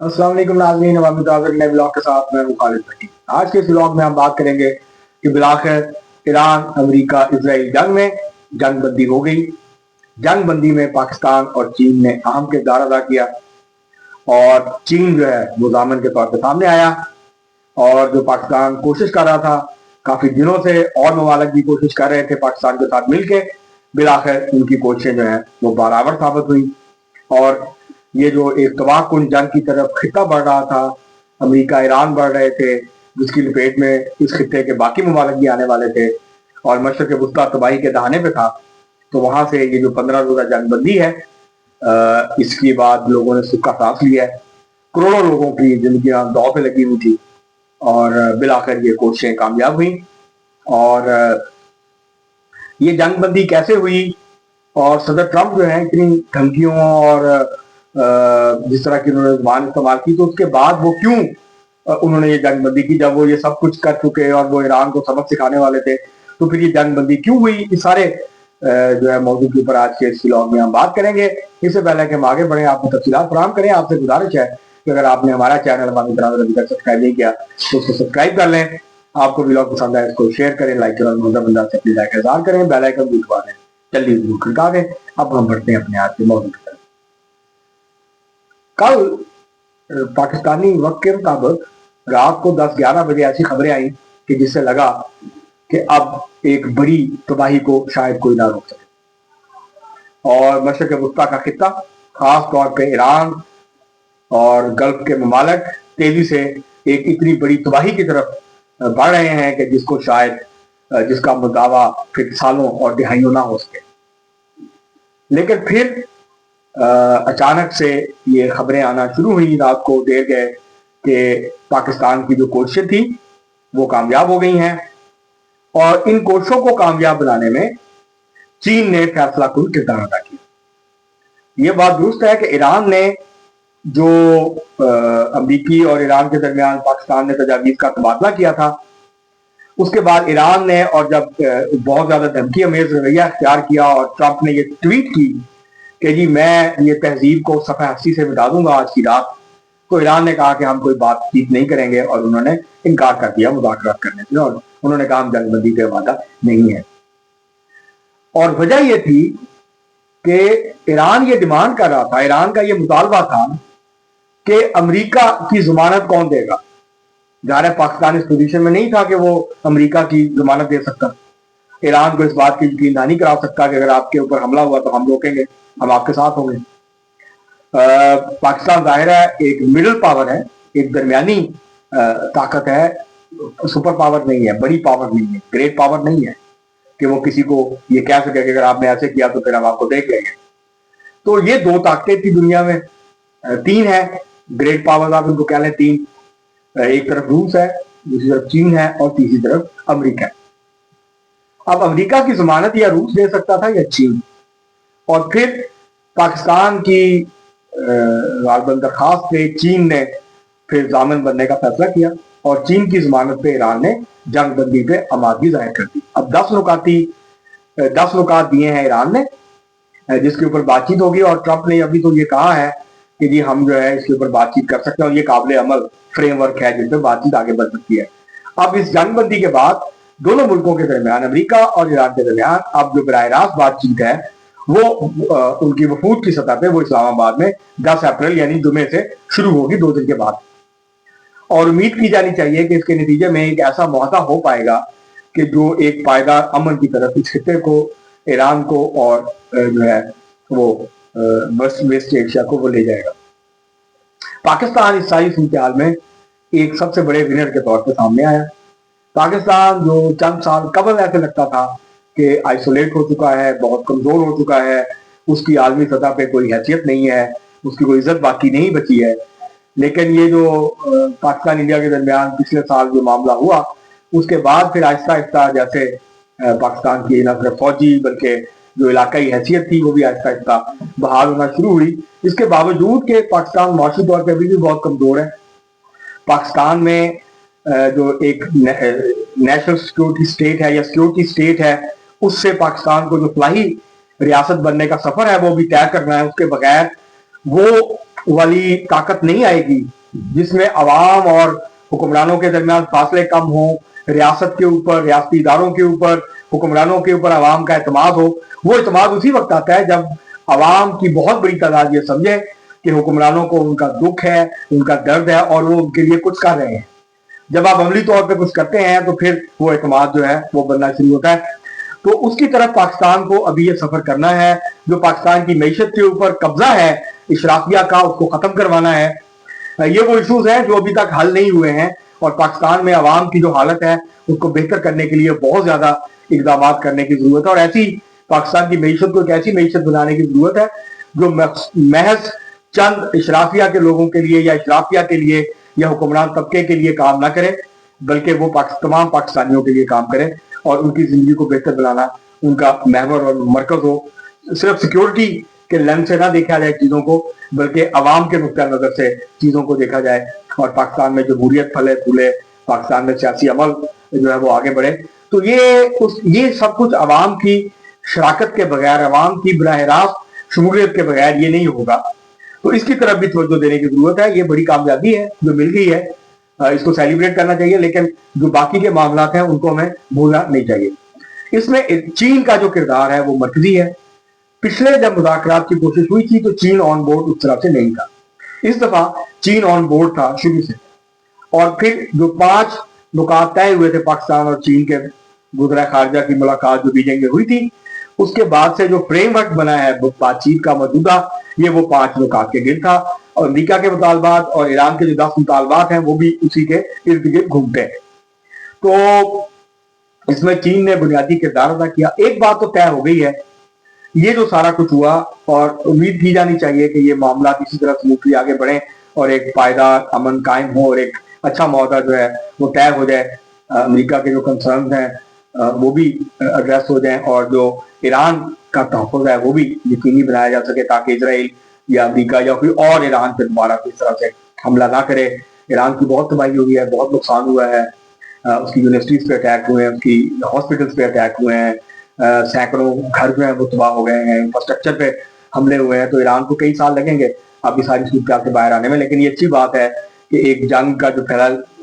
अस्सलाम वालेकुम नाज़रीन, नए ब्लॉग के साथ मैं हूं खालिद भट्टी। आज के इस ब्लॉग में हम बात करेंगे कि बिलाखिर ईरान अमेरिका इजराइल जंग में जंग बंदी हो गई। जंग बंदी में पाकिस्तान और चीन ने अहम किरदार अदा किया और चीन जो है वो दामन के तौर पर सामने आया। और जो पाकिस्तान कोशिश कर रहा था काफी दिनों से, और ममालिक भी कोशिश कर रहे थे पाकिस्तान के साथ मिलके, बिलाखिर उनकी कोशिशें जो है वो बराबर साबित हुई। और ये जो एक तबाहकुन जंग की तरफ खिता बढ़ रहा था, अमेरिका ईरान बढ़ रहे थे, जिसकी लपेट में इस खिते के बाकी ममालिक भी आने वाले थे और मशरक़ वुस्ता तबाही के दहाने पे था। तो वहां से ये जो 15 रोजा जंग बंदी है, इसके बाद लोगों ने सूखा सांस लिया है। करोड़ों लोगों की जिंदगियां दांव पे लगी हुई थी और बिलाखिर ये कोशिशें कामयाब हुई। और ये जंग बंदी कैसे हुई और सदर ट्रंप जो है इतनी धमकियों और जिस तरह की उन्होंने जुबान इस्तेमाल की, तो उसके बाद वो क्यों उन्होंने ये जंग बंदी की, जब वो ये सब कुछ कर चुके और वो ईरान को सबक सिखाने वाले थे, तो फिर ये जंग बंदी क्यों हुई? इस सारे जो है मौजूद के ऊपर आज के इस व्लॉग में हम बात करेंगे। इससे पहले कि हम आगे बढ़े, आपको तफसीलात फराहम करें, आपसे गुजारिश है कि अगर आपने हमारा चैनल अभी तक सब्सक्राइब नहीं किया तो उसको सब्सक्राइब कर लें। आपको व्लॉग पसंद आए इसको शेयर करें, लाइक करें, बंदा से अपनी लाइक हजार करें, बेल आइकन भी दबा दें, जल्दी जरूर खिलका दें। अब हम बढ़ते हैं अपने आज के मौजूद की तरफ। कल पाकिस्तानी वक्त के मुताबिक रात को 10-11 बजे ऐसी खबरें आई कि जिससे लगा कि अब एक बड़ी तबाही को शायद कोई ना रोक सके और मशरक़ वुस्ता का खित्ता, खास तौर पे ईरान और गल्फ के ममालिक तेजी से एक इतनी बड़ी तबाही की तरफ बढ़ रहे हैं कि जिसको शायद जिसका मुदावा फिर सालों और दिहाइयों ना हो सके। लेकिन फिर अचानक से ये खबरें आना शुरू हुई रात को देर गए कि पाकिस्तान की जो कोशिशें थी वो कामयाब हो गई हैं और इन कोशिशों को कामयाब बनाने में चीन ने फैसला कुन किरदार अदा किया। ये बात दुरुस्त है कि ईरान ने जो अमरीकी और ईरान के दरमियान पाकिस्तान ने तजावीज़ का तबादला किया था, उसके बाद ईरान ने, और जब बहुत ज्यादा धमकी अमेज रवैया अख्तियार किया और ट्रंप ने ये ट्वीट की कि जी मैं ये तहजीब को सफ़े हस्ती से मिटा दूंगा आज की रात, तो ईरान ने कहा कि हम कोई बातचीत नहीं करेंगे और उन्होंने इनकार कर दिया मुज़ाकरात करने से और उन्होंने कहा हम जंगबंदी का वादा नहीं है। और वजह यह थी कि ईरान ये डिमांड कर रहा था, ईरान का ये मुतालबा था कि अमेरिका की जमानत कौन देगा। ज़ाहिर है पाकिस्तान इस पोजीशन में नहीं था कि वो अमेरिका की जमानत दे सकता। ईरान को इस बात की यकीन नहीं करा सकता कि अगर आपके ऊपर हमला हुआ तो हम रोकेंगे, हम आपके साथ होंगे। पाकिस्तान ज़ाहिर है एक मिडिल पावर है, एक दरमियानी ताकत है, सुपर पावर नहीं है, बड़ी पावर नहीं है, ग्रेट पावर नहीं है कि वो किसी को ये कह सके कि अगर आपने ऐसे किया तो फिर हम आपको देख लेंगे। तो ये दो ताकतें थी दुनिया में, तीन है ग्रेट पावर, आप इनको कह लें तीन। एक तरफ रूस है, दूसरी तरफ चीन है और तीसरी तरफ अमेरिका है। अब अमेरिका की जमानत या रूस दे सकता था या चीन, और फिर पाकिस्तान की दरखास्त पे चीन ने फिर जामिन बनने का फैसला किया और चीन की जमानत पे ईरान ने जंग बंदी पे आमादगी जाहिर कर दी। अब 10 नुकात दिए हैं ईरान ने, जिसके ऊपर बातचीत होगी और ट्रंप ने अभी तो ये कहा है कि जी हम जो है इसके ऊपर बातचीत कर सकते हैं और ये काबिल अमल फ्रेमवर्क है जिस पर बातचीत आगे बढ़ सकती है। अब इस जंग बंदी के बाद दोनों मुल्कों के दरमियान, अमेरिका और ईरान के दरमियान, अब जो बराह रास्त बातचीत है वो उनकी वफूद की सतह पे वो इस्लामाबाद में 10 अप्रैल यानी जुमे से शुरू होगी, 2 दिन के बाद। और उम्मीद की जानी चाहिए कि इसके नतीजे में एक ऐसा मुआहदा हो पाएगा कि जो एक पायदार अमन की तरफ इस खिते को, ईरान को और जो है वो वेस्ट एशिया को वो ले जाएगा। पाकिस्तान इस सारी सूरत में एक सबसे बड़े विनर के तौर पर सामने आया। पाकिस्तान जो चंद साल कबल ऐसे लगता था कि आइसोलेट हो चुका है, बहुत कमजोर हो चुका है, उसकी आलमी सतह पे कोई हैसियत नहीं है, उसकी कोई इज्जत बाकी नहीं बची है। लेकिन ये जो पाकिस्तान इंडिया के दरमियान पिछले साल जो मामला हुआ, उसके बाद फिर आहिस्ता आहिस्ता जैसे पाकिस्तान की न सिर्फ फौजी बल्कि जो इलाकाई हैसियत थी वो भी आहिस्ता आहिस्ता बहाल होना शुरू हुई। इसके बावजूद कि पाकिस्तान माशी तौर पर अभी भी बहुत कमजोर है। पाकिस्तान में जो एक नेशनल सिक्योरिटी स्टेट है या सिक्योरिटी स्टेट है, उससे पाकिस्तान को जो फलाही रियासत बनने का सफर है वो भी तय करना है। उसके बगैर वो वाली ताकत नहीं आएगी, जिसमें अवाम और हुक्मरानों के दरमियान फासले कम हो, रियासत के ऊपर, रियासती इदारों के ऊपर, हुक्मरानों के ऊपर अवाम का एतमाद हो। वो एतमाद उसी वक्त आता है जब अवाम की बहुत बड़ी तादाद ये समझे कि हुक्मरानों को उनका दुख है, उनका दर्द है और वो उनके लिए कुछ कर रहे हैं। जब आप अमली तौर पे कुछ करते हैं तो फिर वो एतमाद जो है वो बनना शुरू होता है। तो उसकी तरफ पाकिस्तान को अभी ये सफर करना है। जो पाकिस्तान की मैशत के ऊपर कब्जा है इशराफिया का, उसको खत्म करवाना है। ये वो इशूज हैं जो अभी तक हल नहीं हुए हैं और पाकिस्तान में अवाम की जो हालत है उसको बेहतर करने के लिए बहुत ज्यादा इकदाम करने की जरूरत है और ऐसी पाकिस्तान की मैशत को एक ऐसी मैशत बनाने की जरूरत है जो महज चंद इशराफिया के लोगों के लिए या इशराफिया के लिए या हुक्मरान तबके के लिए काम ना करे, बल्कि वो तमाम पाकिस्तानियों के लिए काम करे और उनकी जिंदगी को बेहतर बनाना उनका महवर और मरकज हो। सिर्फ सिक्योरिटी के लेंस से ना देखा जाए चीजों को, बल्कि अवाम के नुक्ता नजर से चीजों को देखा जाए और पाकिस्तान में जमहूरियत फले फूले, पाकिस्तान में सियासी अमल जो है वो आगे बढ़े। तो ये सब कुछ अवाम की शराकत के बगैर, अवाम की बराह रास्त शमूलियत के बगैर ये नहीं होगा। तो इसकी तरफ भी तवज्जो देने की जरूरत है। ये बड़ी कामयाबी है जो मिल गई है, इसको सेलिब्रेट करना चाहिए, लेकिन जो बाकी के मामला हैं उनको हमें भूलना नहीं चाहिए। इसमें चीन का जो किरदार है वो मरकजी है। पिछले जब मुज़ाकरात की कोशिश हुई थी तो चीन ऑन बोर्ड उस तरह से नहीं था। इस दफा चीन ऑन बोर्ड था शुरू से, और फिर जो 5 नुकात तय हुए थे पाकिस्तान और चीन के गुजरा खारजा की मुलाकात जो बीजिंग में हुई थी, उसके बाद से जो फ्रेमवर्क बना है बातचीत का मौजूदा, ये वो 5 नुकात के गिर्द था और अमेरिका के मुतालबात और ईरान के जो 10 मुतालबात हैं वो भी उसी के इर्द गिर्द घूमते हैं। तो इसमें चीन ने बुनियादी किरदार अदा किया। एक बात तो तय हो गई है, ये जो सारा कुछ हुआ और उम्मीद की जानी चाहिए कि ये मामला इसी तरह स्मूथली आगे बढ़े और एक पायदार अमन कायम हो और एक अच्छा मौदा जो है वो तय हो जाए। अमेरिका के जो कंसर्न हैं वो भी एड्रेस हो जाएं और जो ईरान का तहफ़्फ़ुज़ है वो भी यकीनी बनाया जा सके ताकि इजराइल या अमेरिका या कोई और ईरान पर दोबारा किस तरह से हमला ना करे। ईरान की बहुत तबाही हुई है, बहुत नुकसान हुआ है, उसकी यूनिवर्सिटीज़ पे अटैक हुए हैं, उसकी हॉस्पिटल्स पे अटैक हुए हैं, सैकड़ों घर जो है वो तबाह हो गए हैं, इंफ्रास्ट्रक्चर पे हमले हुए हैं। तो ईरान को कई साल लगेंगे अभी सारी सूरत से बाहर आने में, लेकिन ये अच्छी बात है कि एक जंग का जो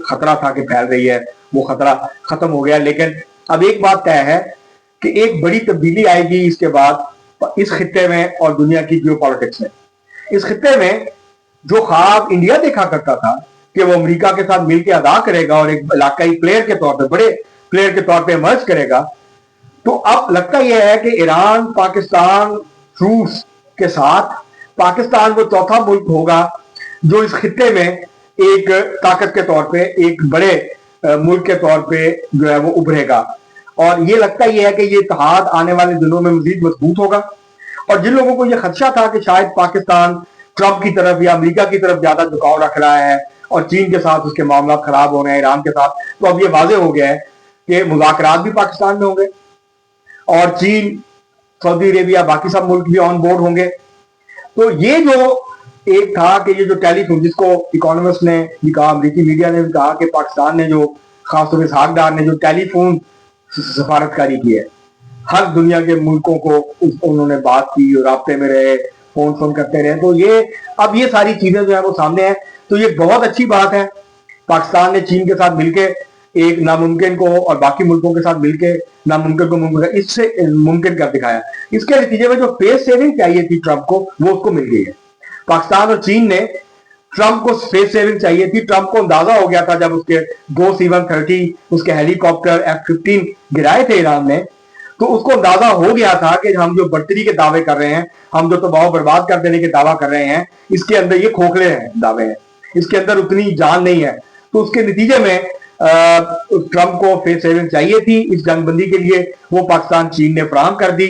खतरा था कि फैल रही है वो खतरा खत्म हो गया। लेकिन अब एक बात तय है कि एक बड़ी तब्दीली आएगी इसके बाद इस खित्ते में और दुनिया की जियोपॉलिटिक्स में। इस खित्ते में जो ख्वाब इंडिया देखा करता था कि वो अमेरिका के साथ मिलकर अदा करेगा और एक इलाकाई प्लेयर के तौर पे, बड़े प्लेयर के तौर पे इमर्ज करेगा, तो अब लगता यह है कि ईरान, पाकिस्तान, रूस के साथ पाकिस्तान वो चौथा मुल्क होगा जो इस खित्ते में एक ताकत के तौर पे, एक बड़े मुल्क के तौर पे जो है वो उभरेगा। और ये लगता यह है कि ये इत्तेहाद आने वाले दिनों में मजीद मजबूत होगा। और जिन लोगों को ये खदशा था कि शायद पाकिस्तान ट्रंप की तरफ या अमेरिका की तरफ ज्यादा झुकाव रख रहा है और चीन के साथ उसके मामला खराब हो रहे हैं ईरान के साथ, तो अब ये वाजे हो गया है कि मुज़ाकरात भी पाकिस्तान में होंगे और चीन, सऊदी अरेबिया, बाकी सब मुल्क भी ऑन बोर्ड होंगे। तो ये जो एक था कि ये जो टेलीफोन, जिसको इकोनॉमिस्ट ने भी कहा, अमरीकी मीडिया ने भी कहा कि पाकिस्तान ने जो, खासतौर से इसहाक डार ने जो टेलीफोन सफारतकारी की है, हर दुनिया के मुल्कों को उन्होंने बात की और राब्ते में रहे, फोन करते रहे। तो ये अब ये सारी चीजें जो है वो सामने है। तो ये बहुत अच्छी बात है, पाकिस्तान ने चीन के साथ मिलकर एक नामुमकिन को और बाकी मुल्कों के साथ मिलकर नामुमकिन को मुमकिन, इससे मुमकिन कर दिखाया। इसके नतीजे में जो फेस सेविंग चाहिए थी ट्रंप को, वो उसको मिल गई है। पाकिस्तान और चीन ने ट्रंप को फेस सेविंग चाहिए थी। ट्रंप को अंदाजा हो गया था जब उसके 2 C-130 उसके हेलीकॉप्टर F-15 गिराए थे ईरान ने, तो उसको अंदाजा हो गया था कि हम जो बढ़तरी के दावे कर रहे हैं, हम जो तबाह बर्बाद कर देने के दावा कर रहे हैं, इसके अंदर ये खोखले हैं दावे हैं, इसके अंदर उतनी जान नहीं है। तो उसके नतीजे में ट्रंप को फेस सेविंग चाहिए थी। इस जंगबंदी के लिए वो पाकिस्तान चीन ने फराहम कर दी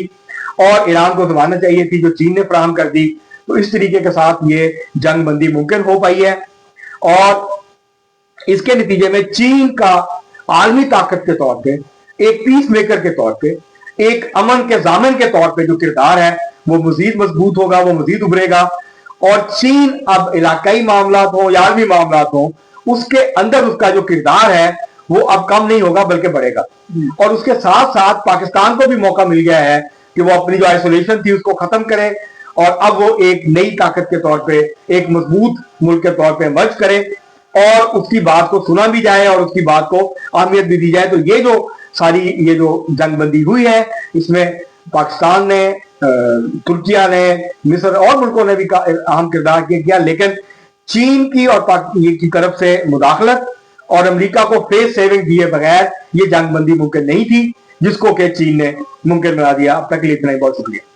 और ईरान को जमानत चाहिए थी जो चीन ने फराहम कर दी। तो इस तरीके के साथ ये जंगबंदी मुमकिन हो पाई है और इसके नतीजे में चीन का आलमी ताकत के तौर पे, एक पीस मेकर के तौर पे, एक अमन के जामिन के तौर पे जो किरदार है वो मजीद मजबूत होगा, वो मजीद उभरेगा। और चीन अब इलाकाई मामला हो या आलमी मामला हो, उसके अंदर उसका जो किरदार है वो अब कम नहीं होगा बल्कि बढ़ेगा। और उसके साथ साथ पाकिस्तान को भी मौका मिल गया है कि वो अपनी जो आइसोलेशन थी उसको खत्म करे اور اب وہ ایک نئی طاقت کے طور پہ ایک مضبوط ملک کے طور پہ مرج کرے اور اس کی بات کو سنا بھی جائے اور اس کی بات کو اہمیت بھی دی جائے. تو یہ جو ساری یہ جو جنگ بندی ہوئی ہے اس میں پاکستان نے، ترکیہ نے، مصر اور ملکوں نے بھی اہم کردار کیا، لیکن چین کی اور کی طرف سے مداخلت اور امریکہ کو فیس سیونگ دیے بغیر یہ جنگ بندی ممکن نہیں تھی، جس کو کہ چین نے ممکن بنا دیا. اب تک کے لیے اتنا ہی، بہت شکریہ.